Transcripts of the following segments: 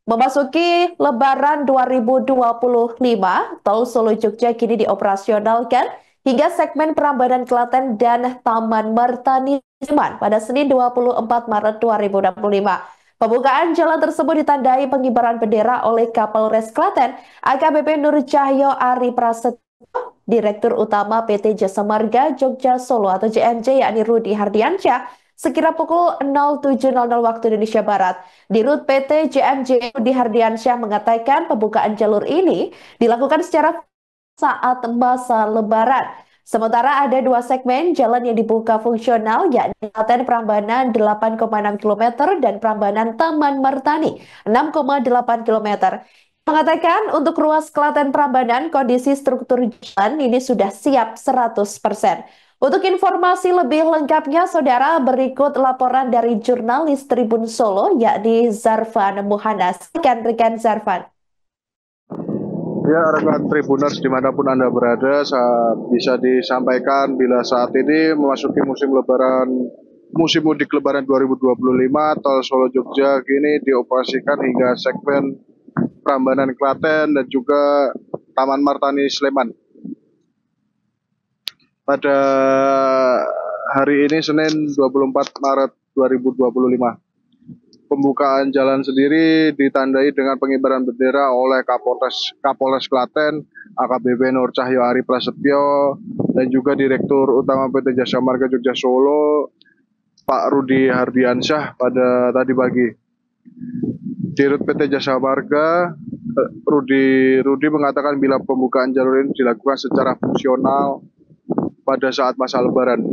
Memasuki Lebaran 2025, Tol Solo Jogja kini dioperasionalkan hingga segmen Prambanan Klaten dan Taman Martani Sleman pada Senin 24 Maret 2025. Pembukaan jalan tersebut ditandai pengibaran bendera oleh Kapolres Klaten, AKBP Nur Cahyo Ari Prasetyo, Direktur Utama PT Jasa Marga Jogja Solo atau JMJ yakni Rudi Hardiansyah, sekira pukul 07.00 waktu Indonesia Barat. Dirut PT JMJ Rudi Hardiansyah mengatakan pembukaan jalur ini dilakukan secara saat masa Lebaran. Sementara ada dua segmen jalan yang dibuka fungsional, yakni Klaten Prambanan 8,6 km dan Prambanan Taman Martani 6,8 km. Mengatakan untuk ruas Klaten Prambanan, kondisi struktur jalan ini sudah siap 100%. Untuk informasi lebih lengkapnya, saudara, berikut laporan dari jurnalis Tribun Solo, yakni Zarfan Muhanas. Rekan Zarfan. Ya, rekan Tribuners dimanapun Anda berada, bisa disampaikan bila saat ini memasuki musim mudik Lebaran 2025, Tol Solo Jogja kini dioperasikan hingga segmen Prambanan Klaten dan juga Taman Martani Sleman. Pada hari ini Senin 24 Maret 2025. Pembukaan jalan sendiri ditandai dengan pengibaran bendera oleh Kapolres Klaten, AKBP Nur Cahyo Ari Prasetyo, dan juga Direktur Utama PT Jasa Marga Jogja Solo, Pak Rudi Hardiansyah pada tadi pagi. Dirut PT Jasa Marga, Rudi mengatakan bila pembukaan jalur ini dilakukan secara fungsional pada saat masa Lebaran.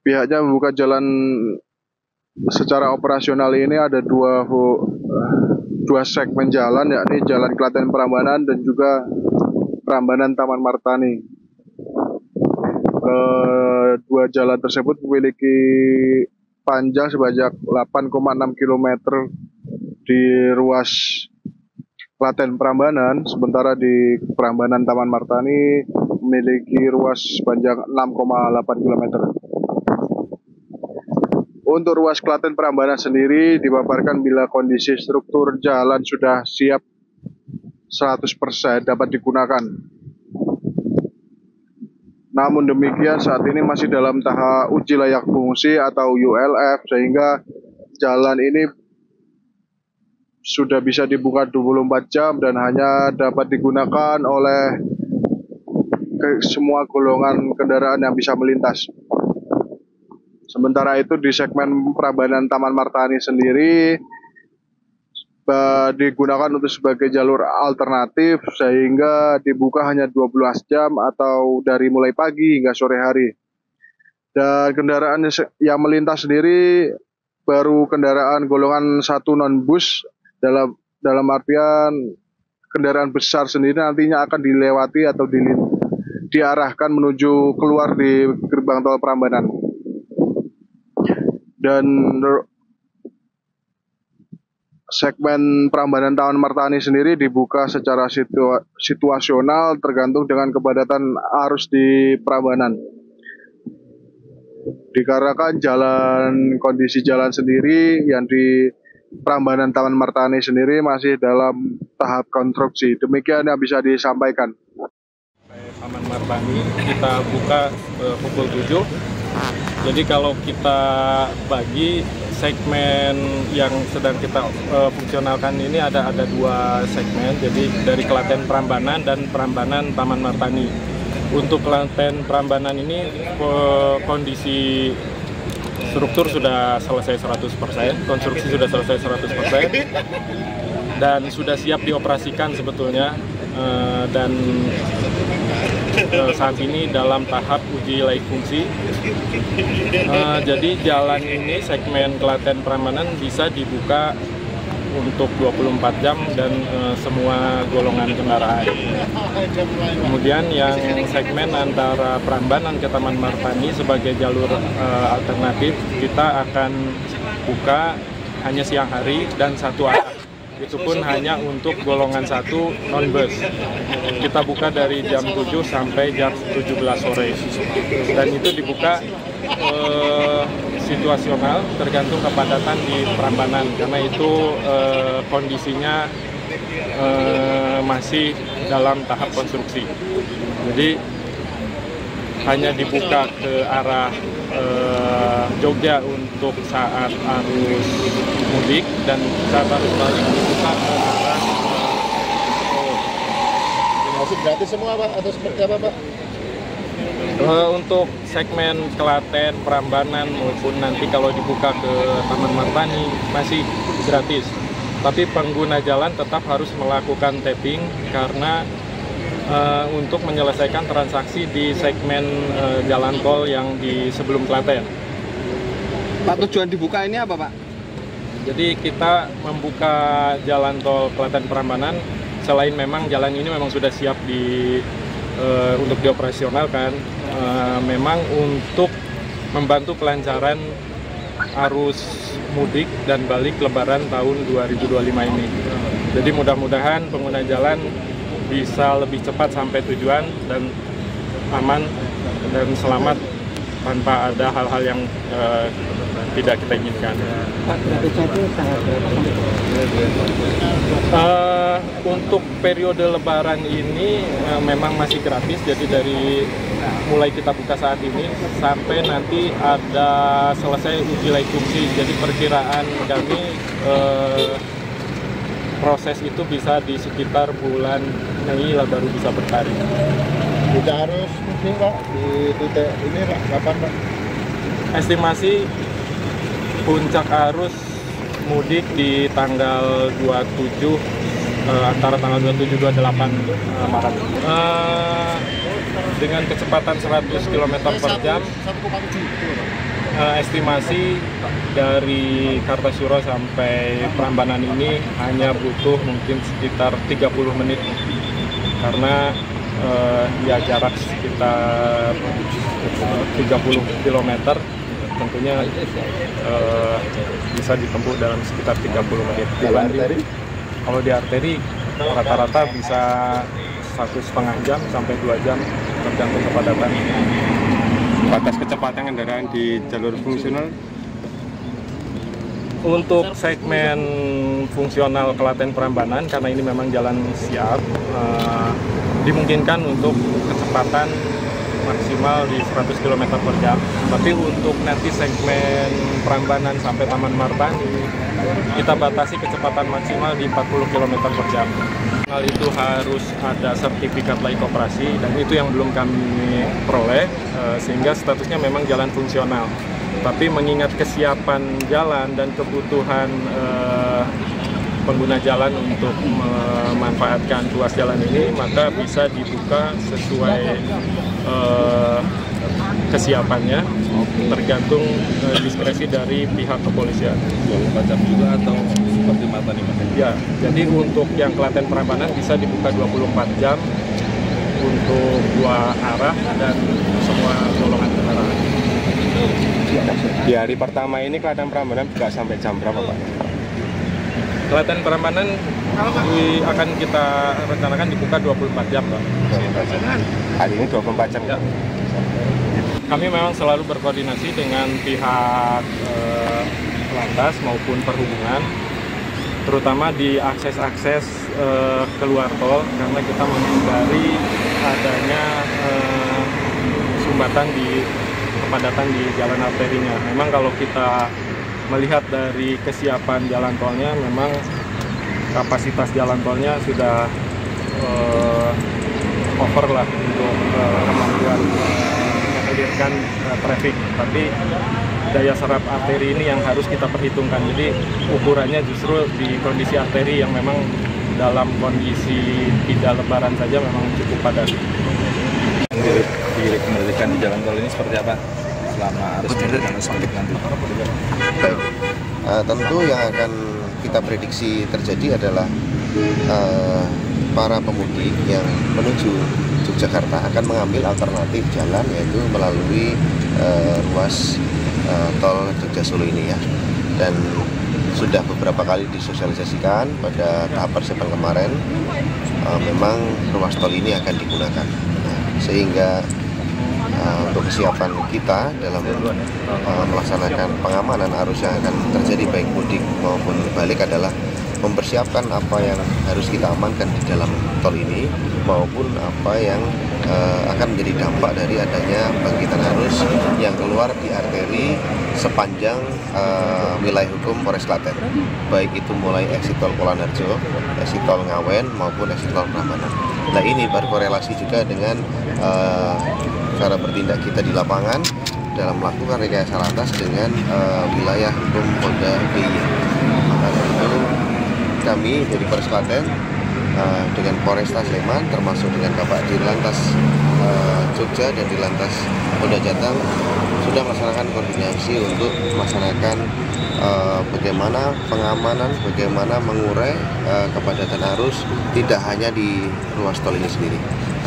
Pihaknya membuka jalan secara operasional ini ada dua segmen jalan, yakni Jalan Klaten Prambanan dan juga Prambanan Taman Martani. Dua jalan tersebut memiliki panjang sebanyak 8,6 km di ruas Klaten Prambanan, sementara di Prambanan Taman Martani memiliki ruas panjang 6,8 km. Untuk ruas Klaten Prambanan sendiri dipaparkan bila kondisi struktur jalan sudah siap 100% dapat digunakan. Namun demikian saat ini masih dalam tahap uji layak fungsi atau ULF, sehingga jalan ini sudah bisa dibuka 24 jam dan hanya dapat digunakan oleh semua golongan kendaraan yang bisa melintas. Sementara itu di segmen Prambanan Taman Martani sendiri digunakan untuk sebagai jalur alternatif sehingga dibuka hanya 12 jam atau dari mulai pagi hingga sore hari. Dan kendaraan yang melintas sendiri baru kendaraan golongan 1 non-bus, dalam artian kendaraan besar sendiri nantinya akan dilewati atau diarahkan menuju keluar di gerbang tol Prambanan. Dan segmen Prambanan Taman Martani sendiri dibuka secara situasional tergantung dengan kepadatan arus di Prambanan. Dikarenakan kondisi jalan sendiri yang di Prambanan Taman Martani sendiri masih dalam tahap konstruksi. Demikian yang bisa disampaikan. Taman Martani kita buka pukul 7. Jadi kalau kita bagi segmen yang sedang kita fungsionalkan ini ada dua segmen. Jadi dari Klaten Prambanan dan Prambanan Taman Martani. Untuk Klaten Prambanan ini kondisi struktur sudah selesai 100%, konstruksi sudah selesai 100%, dan sudah siap dioperasikan sebetulnya, dan saat ini dalam tahap uji layak fungsi. Jadi jalan ini segmen Klaten Prambanan bisa dibuka untuk 24 jam dan semua golongan kendaraan. Kemudian yang segmen antara Prambanan ke Taman Martani sebagai jalur alternatif kita akan buka hanya siang hari dan satu arah. Itu pun hanya untuk golongan 1 non-bus. Kita buka dari jam 7 sampai jam 17 sore. Dan itu dibuka situasional, tergantung kepadatan di Prambanan karena itu kondisinya masih dalam tahap konstruksi. Jadi hanya dibuka ke arah Jogja untuk saat arus mudik dan saat arus balik dibuka ke arah Masuk gratis semua Pak atau seperti apa Pak? Untuk segmen Klaten, Prambanan maupun nanti kalau dibuka ke Taman Martani masih gratis. Tapi pengguna jalan tetap harus melakukan tapping karena untuk menyelesaikan transaksi di segmen jalan tol yang di sebelum Klaten. Pak, tujuan dibuka ini apa Pak? Jadi kita membuka jalan tol Klaten Prambanan selain memang jalan ini memang sudah siap untuk dioperasionalkan, memang untuk membantu kelancaran arus mudik dan balik Lebaran tahun 2025 ini. Jadi mudah-mudahan pengguna jalan bisa lebih cepat sampai tujuan dan aman dan selamat tanpa ada hal-hal yang tidak kita inginkan. Untuk periode Lebaran ini memang masih gratis, jadi dari mulai kita buka saat ini sampai nanti ada selesai uji layak fungsi. Jadi perkiraan kami proses itu bisa di sekitar bulan Mei lah baru bisa bertarik. Tidak harus mudik Pak di titik ini Pak, kapan Pak? Estimasi puncak arus mudik di tanggal 27 antara tanggal 27-28 Maret. Dengan kecepatan 100 km per jam, estimasi dari Kartasura sampai Prambanan ini hanya butuh mungkin sekitar 30 menit karena ya jarak sekitar 30 km tentunya bisa ditempuh dalam sekitar 30 menit. Kalau di arteri rata-rata bisa 1,5 jam sampai 2 jam tergantung kepadatan. Batas kecepatan kendaraan di jalur fungsional untuk segmen fungsional Klaten Prambanan karena ini memang jalan siap, dimungkinkan untuk kecepatan maksimal di 100 km per jam. Tapi untuk nanti segmen Prambanan sampai Taman Martani kita batasi kecepatan maksimal di 40 km per jam. Hal itu harus ada sertifikat layak operasi dan itu yang belum kami peroleh, sehingga statusnya memang jalan fungsional. Tapi mengingat kesiapan jalan dan kebutuhan pengguna jalan untuk memanfaatkan ruas jalan ini, maka bisa dibuka sesuai kesiapannya, tergantung diskresi dari pihak kepolisian. 24 jam juga atau seperti Martani? Ya, jadi untuk yang Klaten Prambanan bisa dibuka 24 jam untuk dua arah dan semua golongan kendaraan. Di hari pertama ini Klaten Prambanan buka sampai jam berapa Pak? Klaten Prambanan akan kita rencanakan dibuka 24 jam Pak. Hari ini 24 jam ya? Kami memang selalu berkoordinasi dengan pihak lantas maupun perhubungan, terutama di akses-akses keluar tol, karena kita menghindari adanya sumbatan di kepadatan di jalan arterinya. Memang kalau kita melihat dari kesiapan jalan tolnya, memang kapasitas jalan tolnya sudah over lah untuk kemampuan menghadirkan traffic, tapi daya serap arteri ini yang harus kita perhitungkan. Jadi ukurannya justru di kondisi arteri yang memang dalam kondisi tidak lebaran saja memang cukup padat. Direkomendasikan di jalan tol ini seperti apa selama arus mudik dan arus balik nanti? Tentu yang akan kita prediksi terjadi adalah para pemudik yang menuju Yogyakarta akan mengambil alternatif jalan, yaitu melalui ruas tol Jogja Solo ini ya. Dan sudah beberapa kali disosialisasikan pada tahap persiapan kemarin, memang ruas tol ini akan digunakan, sehingga untuk kesiapan kita dalam melaksanakan pengamanan arus yang akan terjadi baik mudik maupun balik adalah mempersiapkan apa yang harus kita amankan di dalam tol ini maupun apa yang akan menjadi dampak dari adanya bangkitan arus yang keluar di arteri sepanjang wilayah hukum Polres Klaten, baik itu mulai exit tol Polanarjo, exit tol Ngawen maupun exit tol Prambanan. Nah, ini berkorelasi juga dengan cara bertindak kita di lapangan dalam melakukan rekayasa lantas dengan wilayah hukum Polda DIY. Maka dari itu kami dari Polres Klaten dengan Polresta Sleman termasuk dengan Bapak Dirlantas Jogja dan Dirlantas Polda Jateng sudah melaksanakan koordinasi untuk melaksanakan bagaimana pengamanan, bagaimana mengurai kepadatan arus tidak hanya di ruas tol ini sendiri,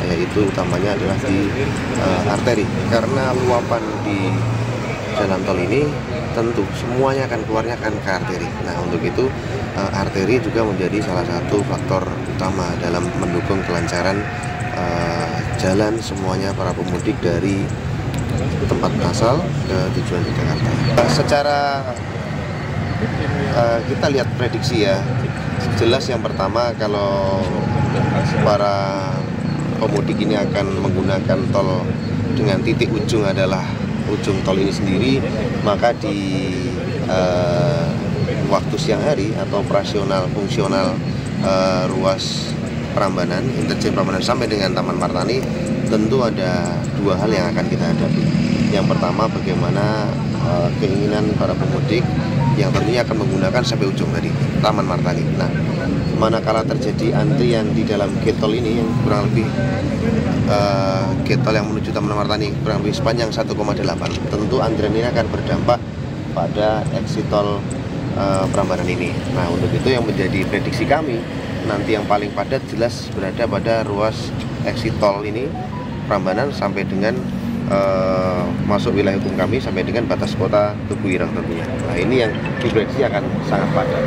yaitu utamanya adalah di arteri, karena luapan di jalan tol ini tentu semuanya akan keluarnya kan ke arteri. Nah, untuk itu arteri juga menjadi salah satu faktor utama dalam mendukung kelancaran jalan semuanya para pemudik dari tempat asal ke tujuan di Jakarta. Secara kita lihat prediksi ya, jelas yang pertama kalau para pemudik ini akan menggunakan tol dengan titik ujung adalah ujung tol ini sendiri, maka di waktu siang hari atau operasional fungsional ruas Prambanan, interchange Prambanan sampai dengan Taman Martani, tentu ada dua hal yang akan kita hadapi. Yang pertama, bagaimana keinginan para pemudik yang tentunya akan menggunakan sampai ujung tadi Taman Martani. Nah, manakala terjadi antrian di dalam gate tol ini yang kurang lebih gate tol yang menuju Taman Martani kurang lebih sepanjang 1,8, tentu antrian ini akan berdampak pada exit tol Prambanan ini. Nah, untuk itu yang menjadi prediksi kami nanti yang paling padat jelas berada pada ruas exit tol ini Prambanan sampai dengan masuk wilayah hukum kami sampai dengan batas kota Tugu Ireng tentunya. Nah, ini yang diprediksi akan sangat padat.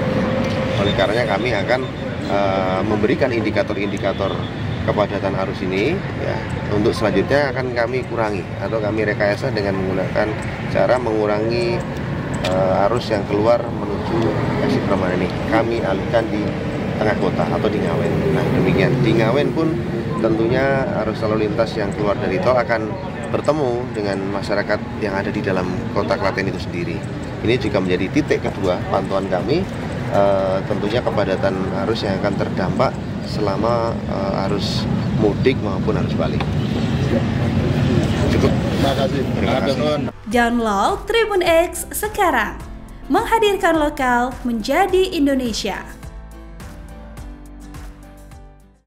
Oleh karenanya kami akan memberikan indikator-indikator kepadatan arus ini ya, untuk selanjutnya akan kami kurangi atau kami rekayasa dengan menggunakan cara mengurangi arus yang keluar menuju exit Prambanan ini. Kami alihkan di tengah kota atau di Ngawen. Nah, demikian di Ngawen pun tentunya arus lalu lintas yang keluar dari tol akan bertemu dengan masyarakat yang ada di dalam kota Klaten itu sendiri. Ini juga menjadi titik kedua pantauan kami, tentunya kepadatan arus yang akan terdampak selama arus mudik maupun arus balik. Cukup. Terima kasih. Download Tribun X sekarang, menghadirkan lokal menjadi Indonesia.